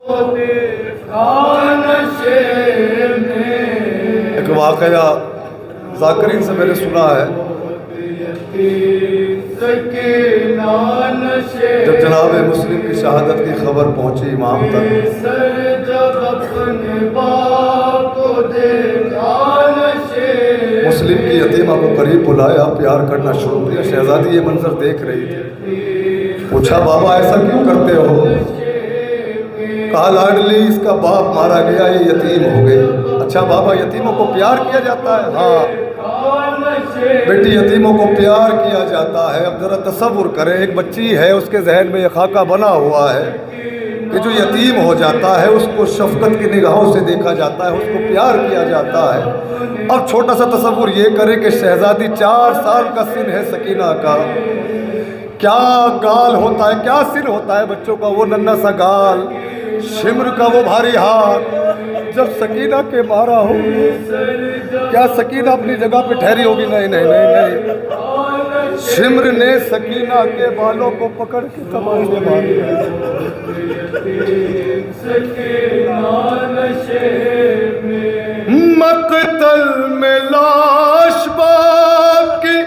ایک واقعہ ذاکرین سے میں نے سنا ہے، جب جناب مسلم کی شہادت کی خبر پہنچی امام تک، مسلم کی یتیمہ کو قریب بلایا، پیار کرنا شروع کیا۔ شہزادی یہ منظر دیکھ رہی تھی، پوچھا بابا ایسا کیوں کرتے ہو؟ کہا لاڈلی اس کا باپ مارا گیا، یہ یتیم ہو گئی۔ اچھا بابا یتیموں کو پیار کیا جاتا ہے؟ ہاں بیٹی یتیموں کو پیار کیا جاتا ہے۔ اب ذرا تصور کریں، ایک بچی ہے، اس کے ذہن میں یہ خاکہ بنا ہوا ہے کہ جو یتیم ہو جاتا ہے اس کو شفقت کی نگاہوں سے دیکھا جاتا ہے، اس کو پیار کیا جاتا ہے۔ اب چھوٹا سا تصور یہ کریں کہ شہزادی 4 سال کا سن ہے سکینہ کا، کیا گال ہوتا ہے، کیا سن ہوتا ہے بچوں کا، وہ ننھا سا گال، شمر کا وہ بھاری ہاتھ، جب سکینہ کے مارا ہو، کیا سکینہ اپنی جگہ پہ ٹھہری ہوگی؟ نہیں نہیں نہیں نہیں، شمر نے سکینہ کے بالوں کو پکڑ کے تماشے مارے۔ مقتل میں لاش باپ کی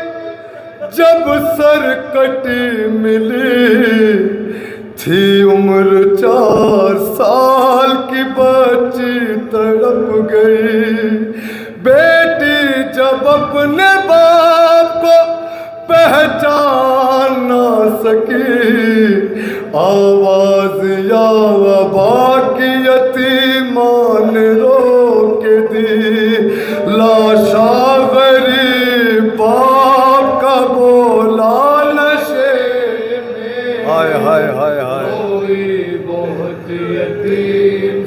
جب سر کٹی ملی تھی، عمر 4 سال کی بچی تڑپ گئی۔ بیٹی جب اپنے باپ کو پہچان نہ سکی، آواز یا وبا کی یتیمان رو کے دی، لاشا غریب باپ کا بولا نشے میں، ہائے ہائے ہائے ہائے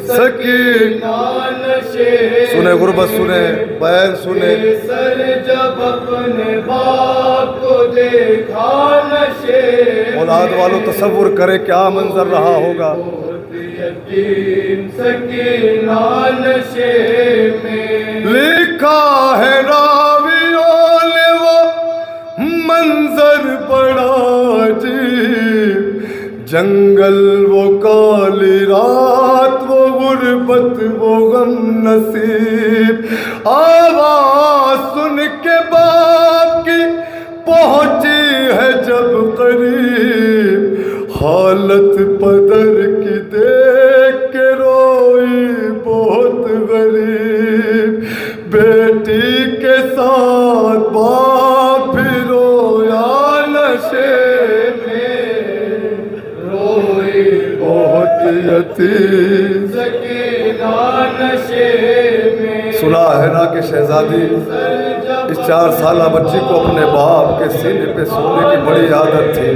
سکینہ نشے، سنے غربت، سنے بین، سنے سر جب اپنے باپ کو دیکھا نشے، اولاد والوں تصور کرے کیا منظر رہا ہوگا۔ سکینہ نشے میں لکھا ہے راویوں نے وہ منظر بڑا عجیب، جنگل وہ کالی رات، وہ غربت وہ غم نصیب، آواز سن کے باپ کی پہنچی ہے جب قریب، حالت پدر کی دیکھ کے روئی بہت غریب، بیٹی کے ساتھ باپ بھی رویا نشے میں، روئی بہت یتیم سکینہ نشے میں۔ سنا ہے نا کہ شہزادی اس 4 سالہ بچی کو اپنے باپ کے سینے پہ سونے کی بڑی عادت تھی۔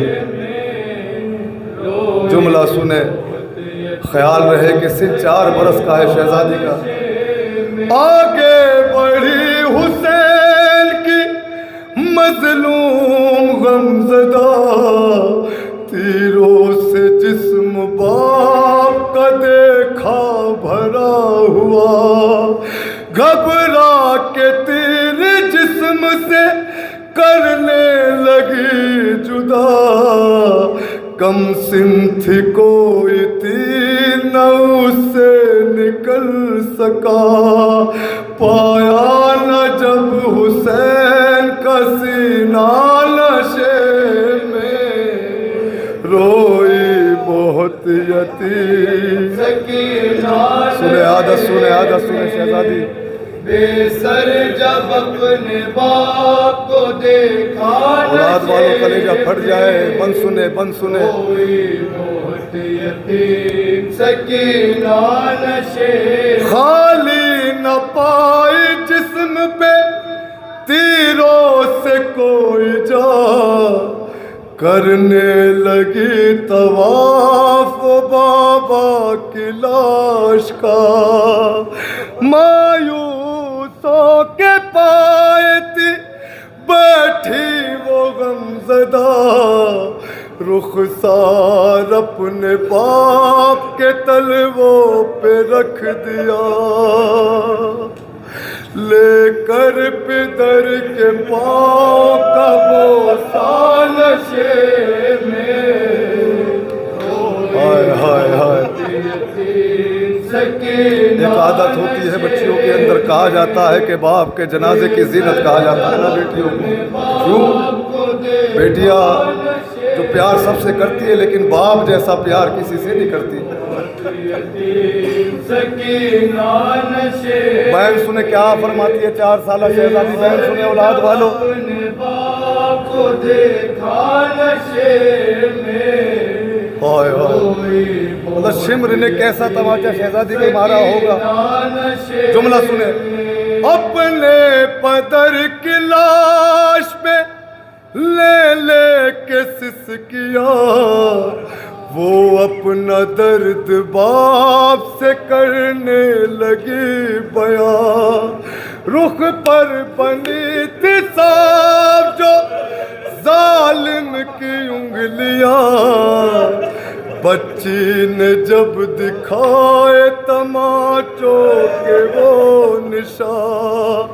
جملہ سنے، خیال رہے کہ سن 4 برس کا ہے شہزادی کا۔ آگے بڑھی حسین کی مظلوم غمزدہ، تیروں سے جسم باپ کا دیکھا بھرا ہوا، گھبرا کے تیر جسم سے کرنے لگی جدا، کم سن تھی کوئی تیر نہ اس سے نکل سکا، پایا نہ جب حسین کا سینہ نشے میں، روئی بہت یتیم سکینہ، سنے عادت، سنے عادت، سنے شہزادی، بے سر جب اپنے باپ کو دیکھا، اولاد والوں کلیجہ پھٹ جائے، بن سنے بن سنے، کوئی بہت یتیم سکینہ نشے، خالی نہ پائی جسم پہ تیروں سے کوئی جا، کرنے لگی طواف وہ بابا کی لاش کا، مایوس ہو کے پائے تھی بیٹھی وہ غمزدہ، رخسار اپنے باپ کے تلووں پہ رکھ دیا، لے کر پدر کے پاؤں کا بوسہ نشے میں، ہائے ہائے ہائے ایک عادت ہوتی ہے بچیوں کے اندر، کہا جاتا ہے کہ باپ کے جنازے کی زینت کہا جاتا ہے نا بیٹیوں کو. کیوں؟ بیٹیاں جو پیار سب سے کرتی ہے لیکن باپ جیسا پیار کسی سے نہیں کرتی. بہن سنے کیا فرماتی ہے 4 سالہ شہزادی بہن سنے اولاد والو. ہائے ہائے شمر نے کیسا تماچا شہزادی کے مارا ہوگا. جملہ سنے. اپنے پدر کی لاش پہ لے لے کے سس کیا، وہ اپنا درد باپ سے کرنے لگی بیان. رخ پر بنی تھی صاف جو ظالم کی انگلیاں، بچی نے جب دکھائے تماچوں کے وہ نشان،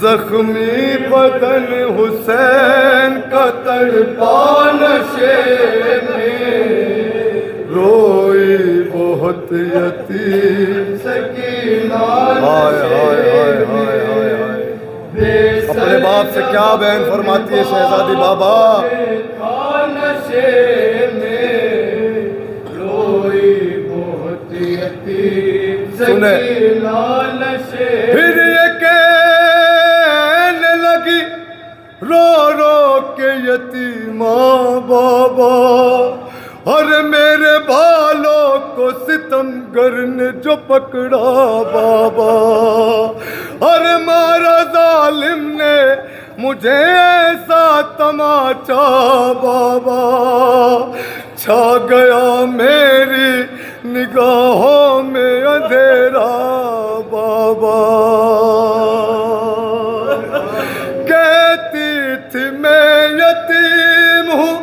زخمی بدن حسین کا تڑپا نشے میں، روئی بہت یتیم سکینہ. ہائے ہائے ہائے ہائے ہائے ہائے. اپنے باپ سے کیا بہن فرماتی ہے شہزادی بابا. سنے پھر یہ کہنے لگی رو رو کے یتیماں بابا، اور میرے بالوں کو ستمگر نے جو پکڑا بابا، اور مارا ظالم نے مجھے ایسا تماچا بابا، چھا گیا میری نگاہوں میں اندھیرا بابا. کہتی تھی میں یتیم ہوں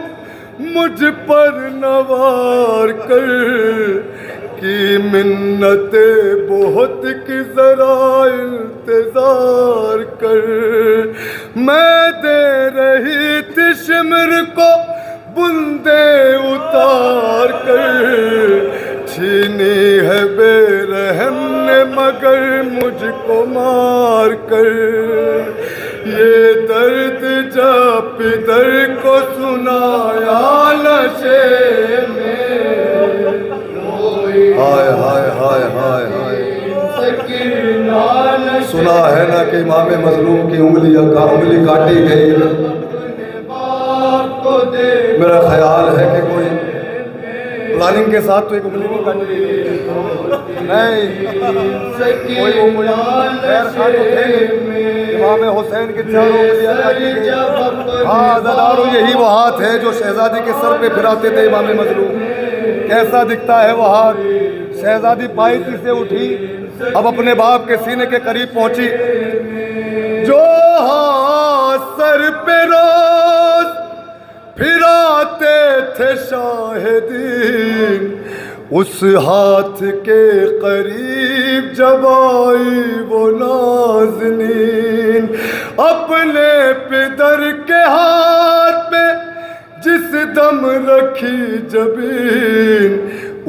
مجھ پر نوار کر، کی منتیں بہت کی ذرا انتظار کر. میں دے رہی تھی شمر کو بندے اتار کر، چھینی ہے بے رحم نے مگر مجھ کو مار کر. یہ درد جب پدر کو سنایا نشے میں، ہائے ہائے ہائے ہائے ہائے. سنا ہے نا کہ امام مظلوم کی انگلی کاٹی گئی. میرا خیال ہے کہ کوئی پلاننگ کے ساتھ تو ایک انگلی نہیں کاٹی گئی نہیں، کوئی خیر خواہ تو تھے نہیں. امام حسین کی چاروں انگلیاں کاٹی گئی. ہاں عزادارو یہی وہ ہاتھ ہے جو شہزادی کے سر پہ پھراتے تھے امام مظلوم. کیسا دکھتا ہے وہ ہاتھ. شہزادی پائیتی سے اٹھی، اب اپنے باپ کے سینے کے قریب پہنچی. جو ہاتھ سر پہ روز پھراتے تھے شاہدین، اس ہاتھ کے قریب جب آئی وہ نازنین، اپنے پدر کے ہاتھ پہ جس دم رکھی جبین،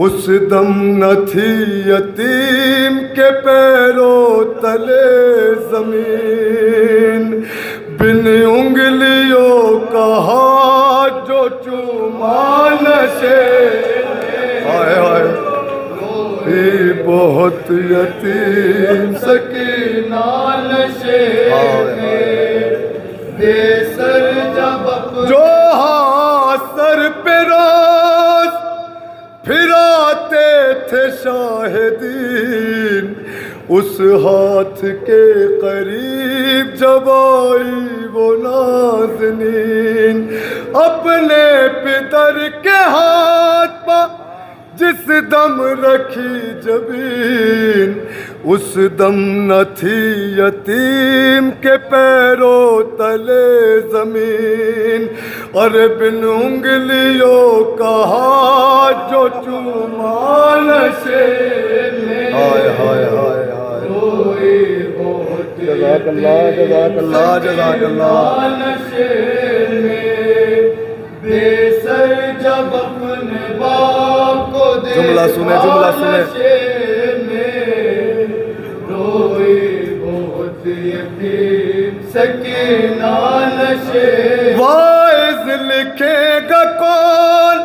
اس دم نہ تھی یتیم کے پیروں تلے زمین. بن انگلیوں کا ہاتھ جو چوما نشے، ہائے ہائے بہت یتیم سکینہ نشے بے سر جب جو ہاتھ سر پہ روز پھراتے تھے شاہدین، اس ہاتھ کے قریب جب آئی وہ نازنین، اپنے پدر کے ہاتھ پا جس دم رکھی جبین، اس دم نہ تھی یتیم کے پیروں تلے زمین، اور بن انگلیوں کا ہاتھ جو چوما نشے میں، ہائے ہائے ہائے ہائے جزاک اللہ جزاک اللہ جزاک اللہ. جملہ سنے جملہ سنے. سکینہ نشے واعظ لکھے گا کون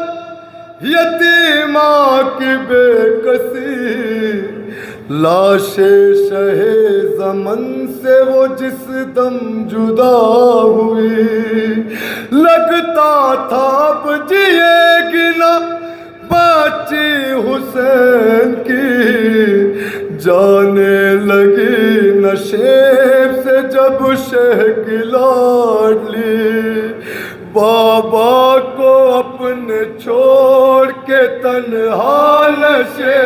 یتیماں کی بے کسی، لاش شہ زمن سے وہ جس دم جدا ہوئی، لگتا تھا اب جیے گی نہ بچی حسین کی، جانے لگی نشیب سے جب شہ کی لاڈلی، بابا کو اپنے چھوڑ کے تنہا نشے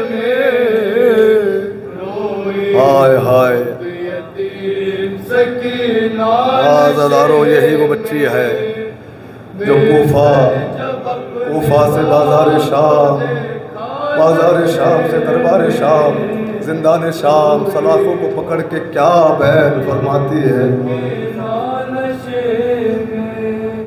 میں، ہائے ہائے یتیم سکینہ عزادارو، یہی وہ بچی ہے جو کوفہ سے بازار شام سے دربار شام، زندان شام، سلاخوں کو پکڑ کے کیا بیان فرماتی ہے،